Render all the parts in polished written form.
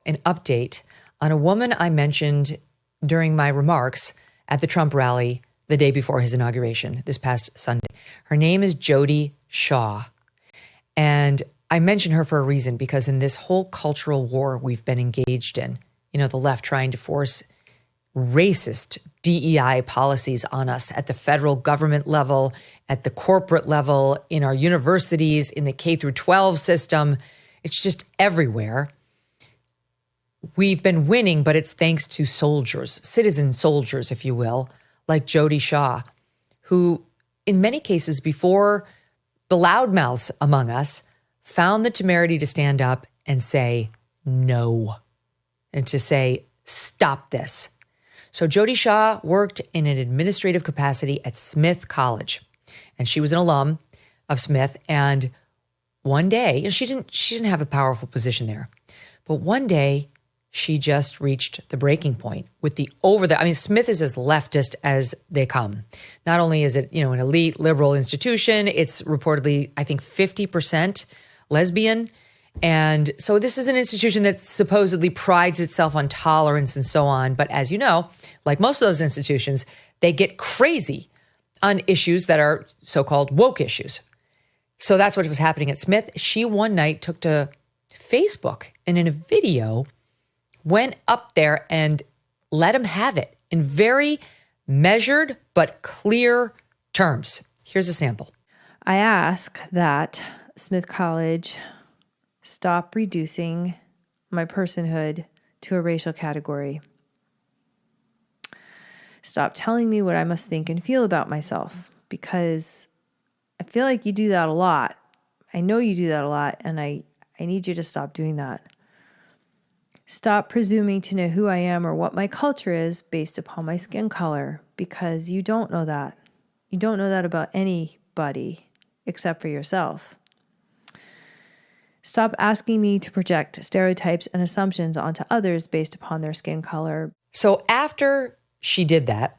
an update on a woman I mentioned during my remarks at the Trump rally the day before his inauguration this past Sunday. Her name is Jodi Shaw. And I mention her for a reason, because in this whole cultural war we've been engaged in, the left trying to force racist DEI policies on us at the federal government level, at the corporate level, in our universities, in the K through 12 system. It's just everywhere. We've been winning, but it's thanks to soldiers, citizen soldiers, if you will, like Jodi Shaw, who in many cases before the loudmouths among us found the temerity to stand up and say no, and to say, stop this. So Jodi Shaw worked in an administrative capacity at Smith College, and she was an alum of Smith. And one day, and she didn't have a powerful position there, but one day she just reached the breaking point with Smith is as leftist as they come. Not only is it, an elite liberal institution, it's reportedly, I think, 50% lesbian. And so this is an institution that supposedly prides itself on tolerance and so on. But as you know, like most of those institutions, they get crazy on issues that are so-called woke issues. So that's what was happening at Smith. She one night took to Facebook and in a video went up there and let him have it in very measured but clear terms. Here's a sample. I ask that Smith College stop reducing my personhood to a racial category. Stop telling me what I must think and feel about myself, because I feel like you do that a lot. I know you do that a lot, and I need you to stop doing that. Stop presuming to know who I am or what my culture is based upon my skin color, because you don't know that. You don't know that about anybody except for yourself. Stop asking me to project stereotypes and assumptions onto others based upon their skin color. So after she did that,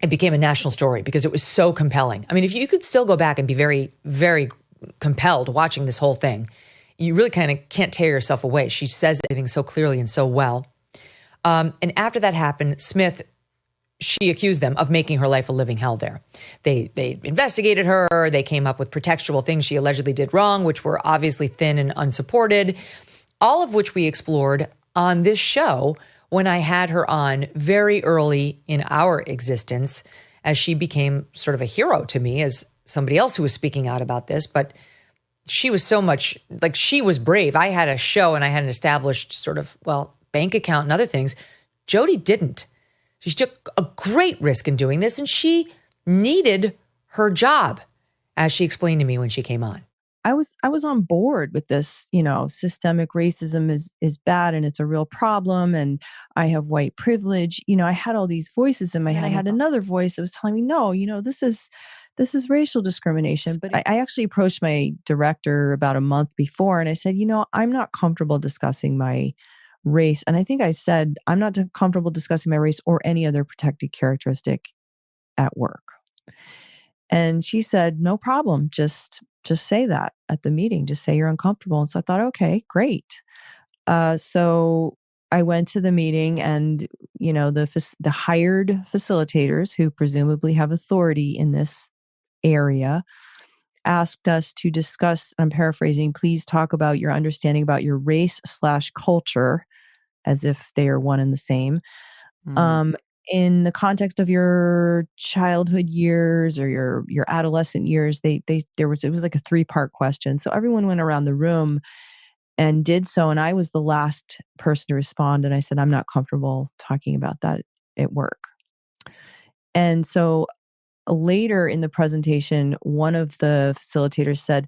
it became a national story because it was so compelling. I mean, if you could still go back and be very, very compelled watching this whole thing, you really kind of can't tear yourself away. She says everything so clearly and so well. And after that happened, Smith, she accused them of making her life a living hell there. They investigated her. They came up with pretextual things she allegedly did wrong, which were obviously thin and unsupported, all of which we explored on this show when I had her on very early in our existence, as she became sort of a hero to me as somebody else who was speaking out about this. But she was so much, she was brave. I had a show and I had an established sort of, bank account and other things. Jodi didn't. She took a great risk in doing this, and she needed her job, as she explained to me when she came on. I was on board with this, systemic racism is bad and it's a real problem, and I have white privilege. I had all these voices in my head. I had another voice that was telling me, no, this is racial discrimination. But I actually approached my director about a month before, and I said, I'm not comfortable discussing my race. And I think I said, I'm not comfortable discussing my race or any other protected characteristic at work. And she said, no problem. Just say that at the meeting. Just say you're uncomfortable. And so I thought, okay, great. So I went to the meeting, and, the hired facilitators, who presumably have authority in this area, asked us to discuss, I'm paraphrasing, please talk about your understanding about your race/culture, as if they are one and the same. In the context of your childhood years or your adolescent years, it was like a 3-part question. So everyone went around the room and did so. And I was the last person to respond. And I said, I'm not comfortable talking about that at work. And so later in the presentation, one of the facilitators said,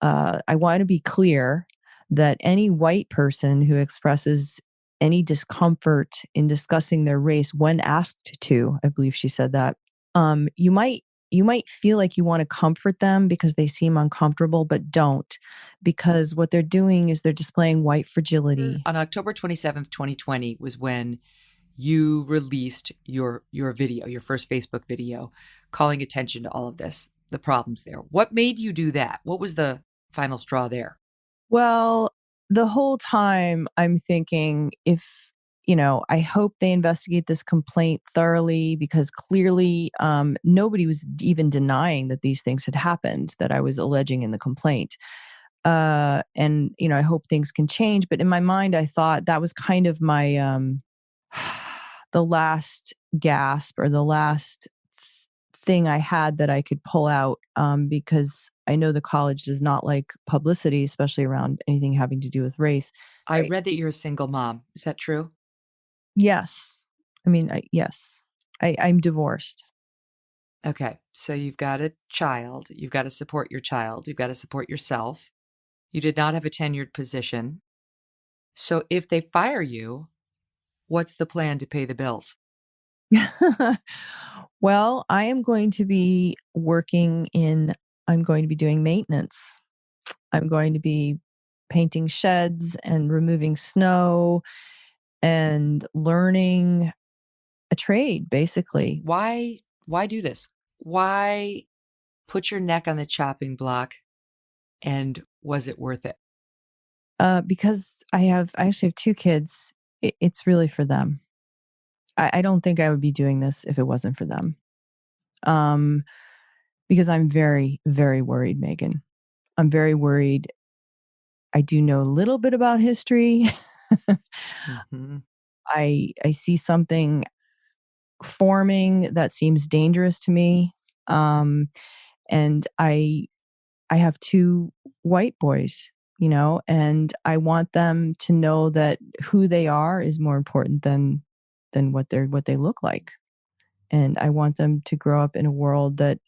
I want to be clear that any white person who expresses any discomfort in discussing their race when asked to, I believe she said that, you might feel like you want to comfort them because they seem uncomfortable, but don't, because what they're doing is they're displaying white fragility. On October 27th, 2020 was when you released your video, your first Facebook video, calling attention to all of this, the problems there. What made you do that? What was the final straw there? Well, the whole time I'm thinking, I hope they investigate this complaint thoroughly, because clearly nobody was even denying that these things had happened that I was alleging in the complaint. And I hope things can change. But in my mind, I thought that was kind of my the last gasp, or the last thing I had that I could pull out, because I know the college does not like publicity, especially around anything having to do with race. I read that you're a single mom. Is that true? Yes. I mean, yes. I'm divorced. Okay. So you've got a child. You've got to support your child. You've got to support yourself. You did not have a tenured position. So if they fire you, what's the plan to pay the bills? Well, I am going to be I'm going to be doing maintenance. I'm going to be painting sheds and removing snow and learning a trade, basically. Why do this? Why put your neck on the chopping block, and was it worth it? Because I actually have 2 kids. It's really for them. I don't think I would be doing this if it wasn't for them. Because I'm very, very worried, Megyn. I'm very worried. I do know a little bit about history. Mm-hmm. I see something forming that seems dangerous to me. And I have 2 white boys, and I want them to know that who they are is more important than what they look like. And I want them to grow up in a world that,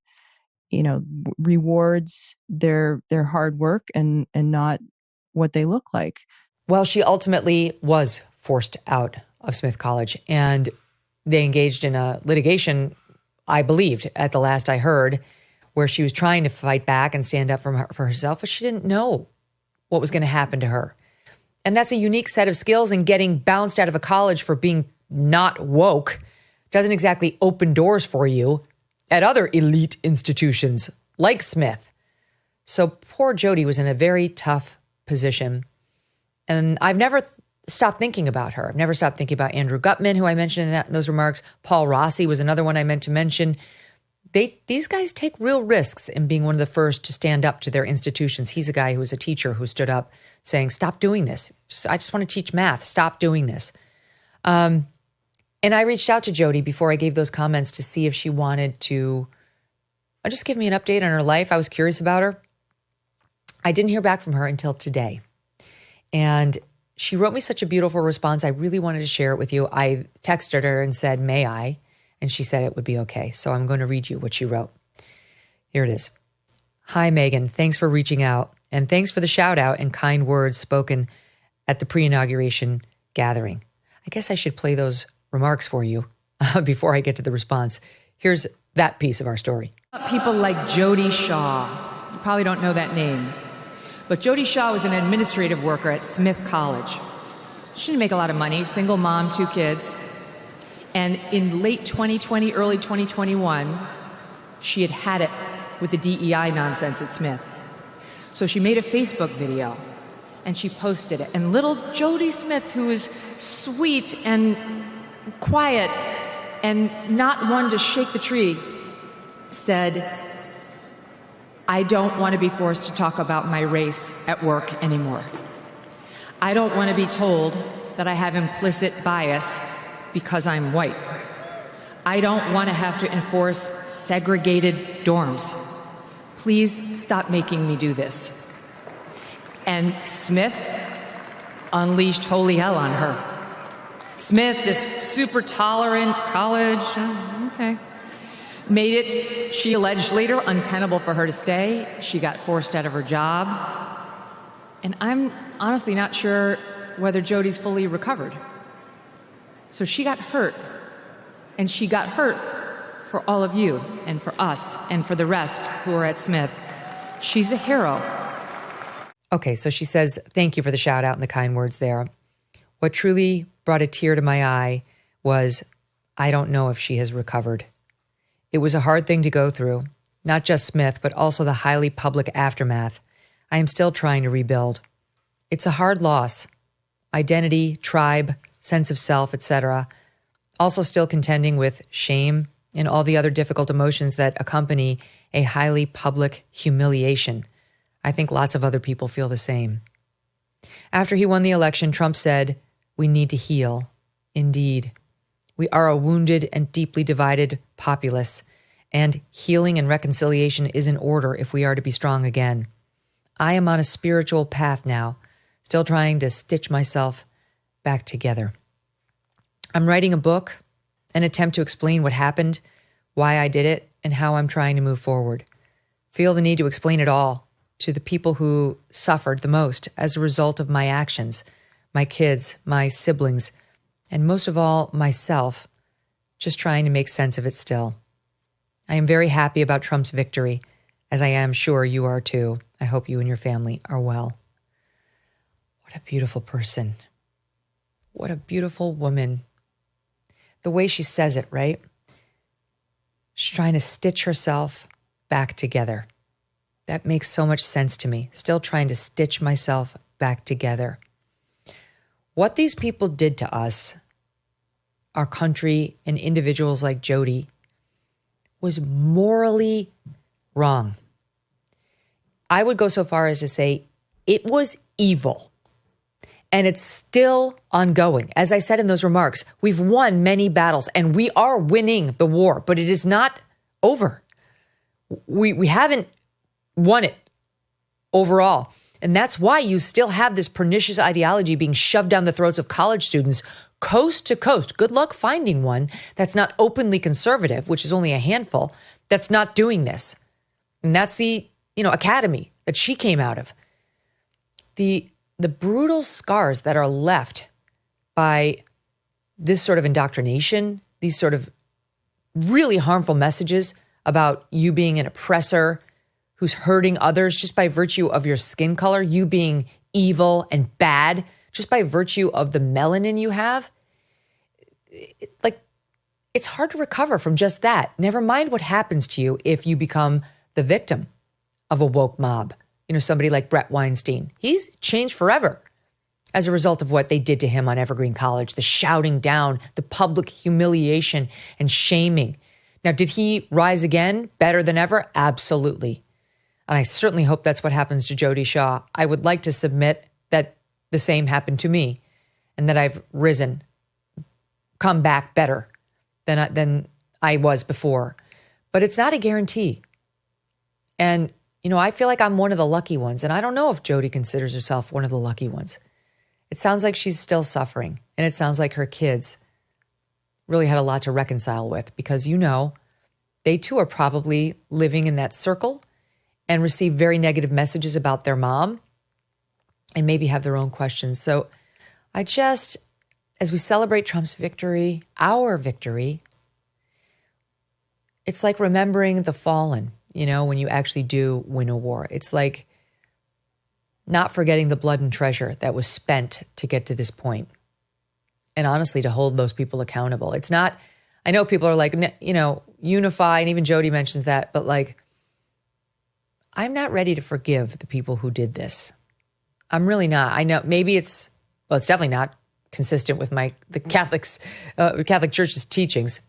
rewards their hard work and not what they look like. Well, she ultimately was forced out of Smith College, and they engaged in a litigation, I believed, at the last I heard, where she was trying to fight back and stand up for herself, but she didn't know what was going to happen to her. And that's a unique set of skills, and getting bounced out of a college for being not woke doesn't exactly open doors for you at other elite institutions like Smith. So poor Jodi was in a very tough position. And I've never stopped thinking about her. I've never stopped thinking about Andrew Gutman, who I mentioned in those remarks. Paul Rossi was another one I meant to mention. These guys take real risks in being one of the first to stand up to their institutions. He's a guy who was a teacher who stood up saying, stop doing this. I just want to teach math. Stop doing this. And I reached out to Jodi before I gave those comments to see if she wanted to just give me an update on her life. I was curious about her. I didn't hear back from her until today. And she wrote me such a beautiful response. I really wanted to share it with you. I texted her and said, may I? And she said it would be okay. So I'm going to read you what she wrote. Here it is. Hi, Megyn. Thanks for reaching out. And thanks for the shout out and kind words spoken at the pre-inauguration gathering. I guess I should play those remarks for you before I get to the response. Here's that piece of our story. People like Jodi Shaw. You probably don't know that name. But Jodi Shaw was an administrative worker at Smith College. She didn't make a lot of money, single mom, 2 kids. And in late 2020, early 2021, she had it with the DEI nonsense at Smith. So she made a Facebook video and she posted it. And little Jody Smith, who is sweet and quiet and not one to shake the tree, said, I don't want to be forced to talk about my race at work anymore. I don't want to be told that I have implicit bias because I'm white. I don't want to have to enforce segregated dorms. Please stop making me do this. And Smith unleashed holy hell on her. Smith, this super tolerant college, okay, made it, she alleged later, untenable for her to stay. She got forced out of her job. And I'm honestly not sure whether Jodi's fully recovered. So she got hurt. And she got hurt for all of you and for us and for the rest who are at Smith. She's a hero. Okay, so she says, thank you for the shout out and the kind words there. What truly brought a tear to my eye was, I don't know if she has recovered. It was a hard thing to go through, not just Smith, but also the highly public aftermath. I am still trying to rebuild. It's a hard loss. Identity, tribe, sense of self, etc. Also still contending with shame and all the other difficult emotions that accompany a highly public humiliation. I think lots of other people feel the same. After he won the election, Trump said, "We need to heal." Indeed. We are a wounded and deeply divided populace, and healing and reconciliation is in order if we are to be strong again. I am on a spiritual path now, still trying to stitch myself back together. I'm writing a book, an attempt to explain what happened, why I did it, and how I'm trying to move forward. Feel the need to explain it all to the people who suffered the most as a result of my actions, my kids, my siblings, and most of all, myself, just trying to make sense of it still. I am very happy about Trump's victory, as I am sure you are too. I hope you and your family are well. What a beautiful person. What a beautiful woman. The way she says it, right? She's trying to stitch herself back together. That makes so much sense to me. Still trying to stitch myself back together. What these people did to us, our country, and individuals like Jody, was morally wrong. I would go so far as to say it was evil. And it's still ongoing. As I said in those remarks, we've won many battles and we are winning the war, but it is not over. We haven't won it overall. And that's why you still have this pernicious ideology being shoved down the throats of college students coast to coast. Good luck finding one that's not openly conservative, which is only a handful, that's not doing this. And that's the, academy that she came out of. The brutal scars that are left by this sort of indoctrination, these sort of really harmful messages about you being an oppressor who's hurting others just by virtue of your skin color, you being evil and bad just by virtue of the melanin you have. It's hard to recover from just that. Never mind what happens to you if you become the victim of a woke mob. Somebody like Brett Weinstein. He's changed forever as a result of what they did to him on Evergreen College, the shouting down, the public humiliation and shaming. Now, did he rise again better than ever? Absolutely. And I certainly hope that's what happens to Jodi Shaw. I would like to submit that the same happened to me and that I've risen, come back better than I was before. But it's not a guarantee. And I feel like I'm one of the lucky ones, and I don't know if Jodi considers herself one of the lucky ones. It sounds like she's still suffering, and it sounds like her kids really had a lot to reconcile with because, they too are probably living in that circle and receive very negative messages about their mom and maybe have their own questions. So as we celebrate Trump's victory, our victory, it's like remembering the fallen. When you actually do win a war. It's like not forgetting the blood and treasure that was spent to get to this point. And honestly, to hold those people accountable. It's not, I know people are like, unify, and even Jodi mentions that, but I'm not ready to forgive the people who did this. I'm really not. I know maybe it's definitely not consistent with the Catholic Church's teachings.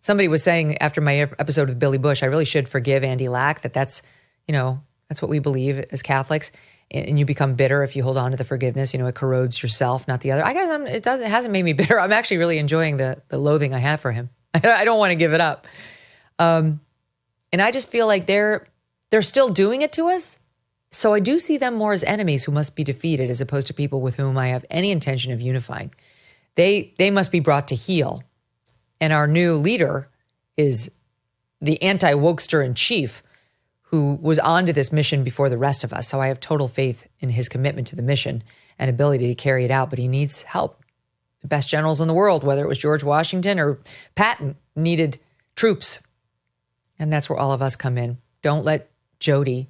Somebody was saying after my episode with Billy Bush, I really should forgive Andy Lack, that's what we believe as Catholics. And you become bitter if you hold on to the forgiveness. It corrodes yourself, not the other. I guess it hasn't made me bitter. I'm actually really enjoying the loathing I have for him. I don't want to give it up. And I just feel like they're still doing it to us. So I do see them more as enemies who must be defeated as opposed to people with whom I have any intention of unifying. They must be brought to heel. And our new leader is the anti-wokester in chief who was on to this mission before the rest of us. So I have total faith in his commitment to the mission and ability to carry it out, but he needs help. The best generals in the world, whether it was George Washington or Patton, needed troops. And that's where all of us come in. Don't let Jodi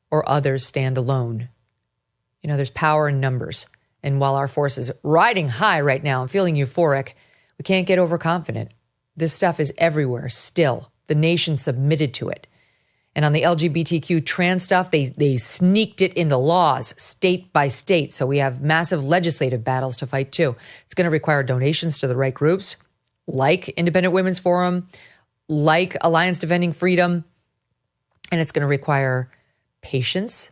or others stand alone. There's power in numbers. And while our force is riding high right now, I'm feeling euphoric, we can't get overconfident. This stuff is everywhere still. The nation submitted to it. And on the LGBTQ trans stuff, they sneaked it into laws state by state. So we have massive legislative battles to fight too. It's going to require donations to the right groups, like Independent Women's Forum, like Alliance Defending Freedom. And it's going to require patience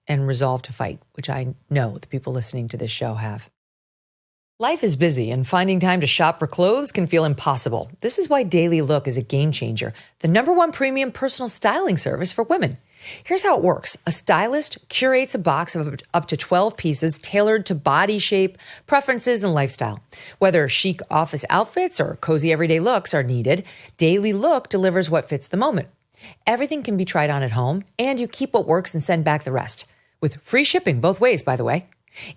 and resolve to fight, which I know the people listening to this show have. Life is busy, and finding time to shop for clothes can feel impossible. This is why Daily Look is a game changer, the #1 premium personal styling service for women. Here's how it works. A stylist curates a box of up to 12 pieces tailored to body shape, preferences, and lifestyle. Whether chic office outfits or cozy everyday looks are needed, Daily Look delivers what fits the moment. Everything can be tried on at home, and you keep what works and send back the rest. With free shipping both ways, by the way.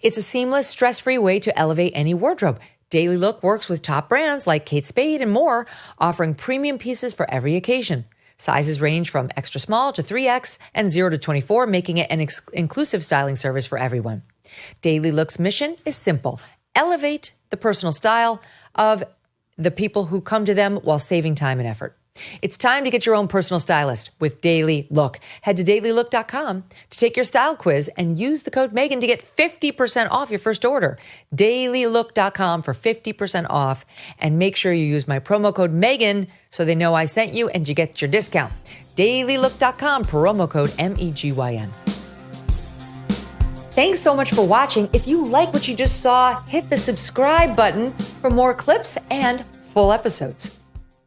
It's a seamless, stress-free way to elevate any wardrobe. Daily Look works with top brands like Kate Spade and more, offering premium pieces for every occasion. Sizes range from extra small to 3X and 0 to 24, making it an inclusive styling service for everyone. Daily Look's mission is simple. Elevate the personal style of the people who come to them while saving time and effort. It's time to get your own personal stylist with Daily Look. Head to dailylook.com to take your style quiz and use the code Megyn to get 50% off your first order. Dailylook.com for 50% off. And make sure you use my promo code Megyn so they know I sent you and you get your discount. Dailylook.com, promo code MEGYN. Thanks so much for watching. If you like what you just saw, hit the subscribe button for more clips and full episodes.